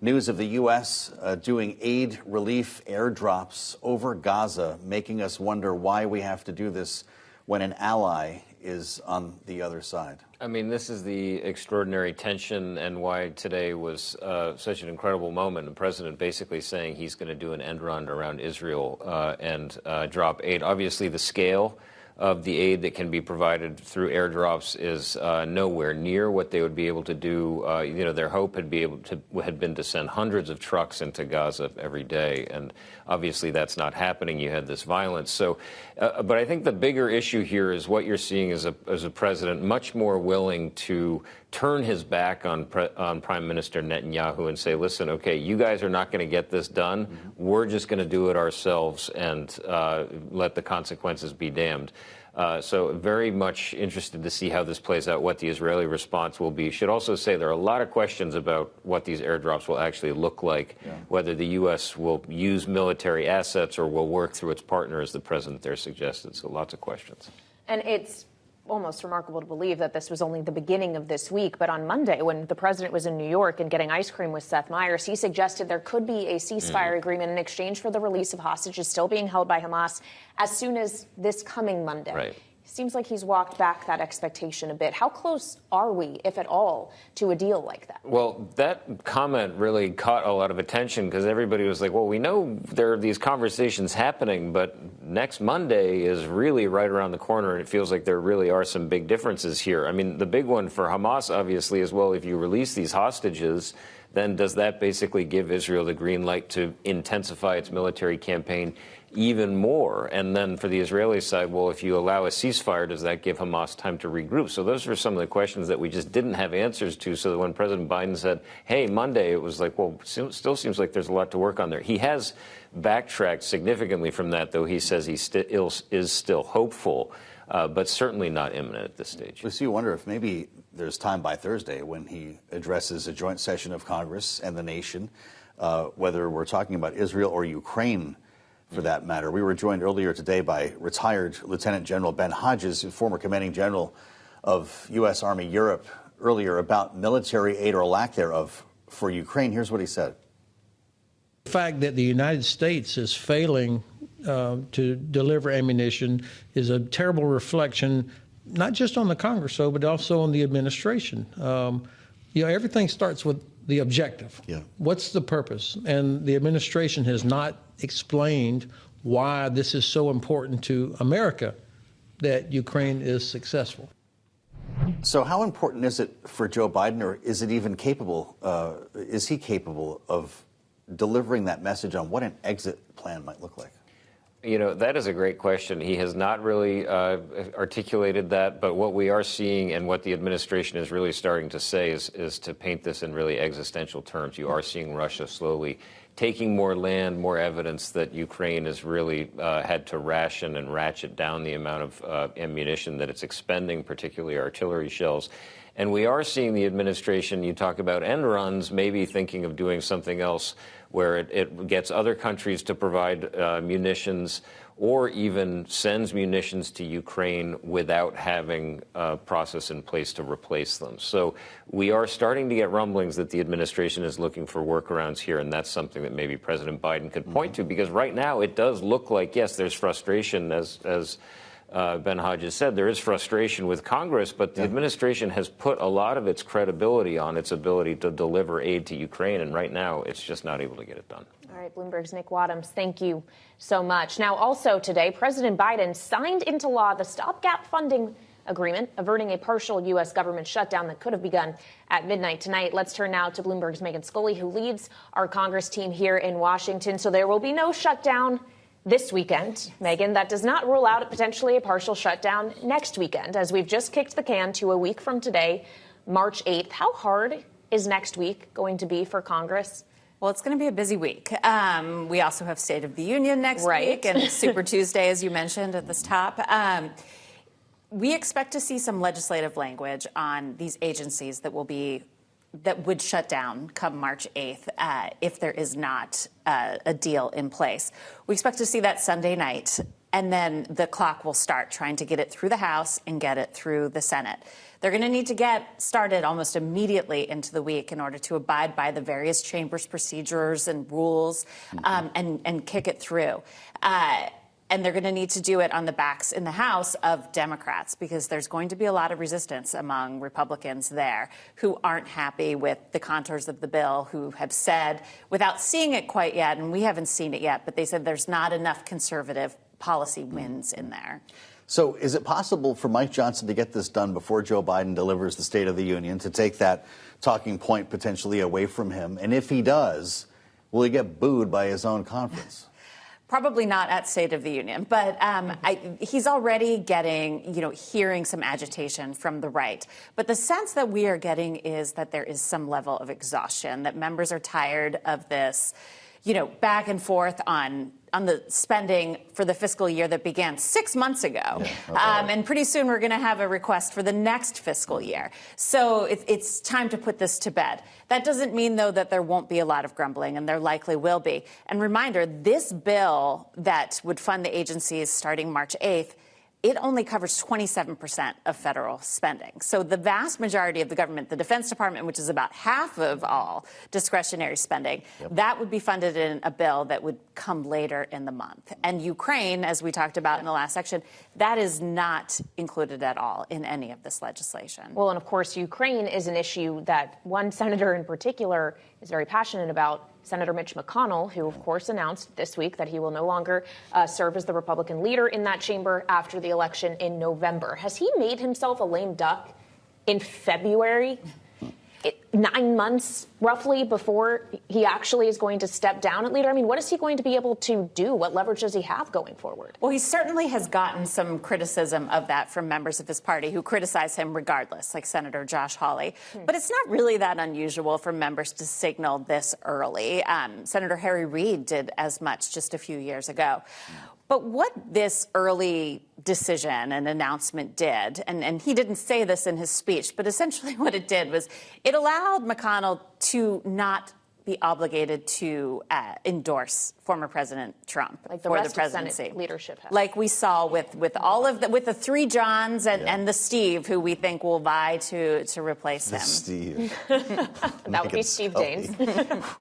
News of the U.S. Doing aid relief airdrops over Gaza, making us wonder why we have to do this when an ally is on the other side. I mean, this is the extraordinary tension and why today was such an incredible moment. The president basically saying he's going to do an end run around Israel and drop aid. Obviously, the scale of the aid that can be provided through airdrops is nowhere near what they would be able to do. Their hope had been to send hundreds of trucks into Gaza every day, and obviously that's not happening. You had this violence. So, but I think the bigger issue here is what you're seeing as a president much more willing to turn his back on Prime Minister Netanyahu and say, listen, okay, you guys are not going to get this done. We're just going to do it ourselves and let the consequences be damned. So very much interested to see how this plays out, what the Israeli response will be. Should also say there are a lot of questions about what these airdrops will actually look like, whether the U.S. will use military assets or will work through its partner, as the president there suggested. So lots of questions. And it's almost remarkable to believe that this was only the beginning of this week. But on Monday, when the president was in New York and getting ice cream with Seth Meyers, he suggested there could be a ceasefire agreement in exchange for the release of hostages still being held by Hamas as soon as this coming Monday. Right. Seems like he's walked back that expectation a bit. How close are we, if at all, to a deal like that? Well, that comment really caught a lot of attention because everybody was like, well, we know there are these conversations happening, but next Monday is really right around the corner, and it feels like there really are some big differences here. I mean, the big one for Hamas, obviously, is, well, if you release these hostages, then does that basically give Israel the green light to intensify its military campaign even more? And then for the Israeli side, well, if you allow a ceasefire, does that give Hamas time to regroup? So those are some of the questions that we just didn't have answers to. So that when President Biden said, hey, Monday, it was like, well, still seems like there's a lot to work on there. He has backtracked significantly from that, though he says he is still hopeful, but certainly not imminent at this stage. So you wonder if maybe there's time by Thursday when he addresses a joint session of Congress and the nation, whether we're talking about Israel or Ukraine, for that matter. We were joined earlier today by retired Lieutenant General Ben Hodges, former commanding general of U.S. Army Europe, earlier about military aid or lack thereof for Ukraine. Here's what he said. The fact that the United States is failing to deliver ammunition is a terrible reflection, not just on the Congress, but also on the administration. Everything starts with the objective. Yeah. What's the purpose? And the administration has not explained why this is so important to America that Ukraine is successful. So how important is it for Joe Biden, or is it even capable, is he capable of delivering that message on what an exit plan might look like? You know, that is a great question. He has not really articulated that, but what we are seeing and what the administration is really starting to say is to paint this in really existential terms. You are seeing Russia slowly taking more land, more evidence that Ukraine has really had to ration and ratchet down the amount of ammunition that it's expending, particularly artillery shells. And we are seeing the administration, you talk about end runs, maybe thinking of doing something else where it gets other countries to provide munitions or even sends munitions to Ukraine without having a process in place to replace them. So we are starting to get rumblings that the administration is looking for workarounds here, and that's something that maybe President Biden could point to, because right now it does look like, yes, there's frustration, as Ben Hodges said, there is frustration with Congress, but the administration has put a lot of its credibility on its ability to deliver aid to Ukraine, and right now it's just not able to get it done. All right, Bloomberg's Nick Wadhams, thank you so much. Now, also today, President Biden signed into law the stopgap funding agreement, averting a partial U.S. government shutdown that could have begun at midnight tonight. Let's turn now to Bloomberg's Megan Scully, who leads our Congress team here in Washington. So there will be no shutdown this weekend, Megan. That does not rule out potentially a partial shutdown next weekend, as we've just kicked the can to a week from today, March 8th. How hard is next week going to be for Congress? Well, it's going to be a busy week. We also have State of the Union next week and Super Tuesday, as you mentioned at this top. We expect to see some legislative language on these agencies that would shut down come March 8th if there is not a deal in place. We expect to see that Sunday night. and then the clock will start trying to get it through the House and get it through the Senate. They're going to need to get started almost immediately into the week in order to abide by the various chambers' procedures and rules and kick it through. And they're going to need to do it on the backs in the House of Democrats, because there's going to be a lot of resistance among Republicans there who aren't happy with the contours of the bill, who have said, without seeing it quite yet, and we haven't seen it yet, but they said there's not enough conservative policy wins in there. So is it possible for Mike Johnson to get this done before Joe Biden delivers the State of the Union, to take that talking point potentially away from him? And if he does, will he get booed by his own conference? Probably not at State of the Union, but he's already getting, hearing some agitation from the right. But the sense that we are getting is that there is some level of exhaustion, that members are tired of this, back and forth on the spending for the fiscal year that began 6 months ago. Yeah, and pretty soon we're going to have a request for the next fiscal year. So it's time to put this to bed. That doesn't mean, though, that there won't be a lot of grumbling, and there likely will be. And reminder, this bill that would fund the agencies starting March 8th, it only covers 27% of federal spending. So the vast majority of the government, the Defense Department, which is about half of all discretionary spending, that would be funded in a bill that would come later in the month. And Ukraine, as we talked about in the last section, that is not included at all in any of this legislation. Well, and of course, Ukraine is an issue that one senator in particular is very passionate about. Senator Mitch McConnell, who, of course, announced this week that he will no longer serve as the Republican leader in that chamber after the election in November. Has he made himself a lame duck in February? 9 months, roughly, before he actually is going to step down as leader? I mean, what is he going to be able to do? What leverage does he have going forward? Well, he certainly has gotten some criticism of that from members of his party who criticize him regardless, like Senator Josh Hawley. But it's not really that unusual for members to signal this early. Senator Harry Reid did as much just a few years ago. But what this early decision and announcement did, and he didn't say this in his speech, but essentially what it did was it allowed McConnell to not be obligated to endorse former President Trump like the for rest the presidency. Of Senate leadership has. Like we saw with all of with the three Johns and the Steve, who we think will vie to replace him. Steve. That would be Steve Daines.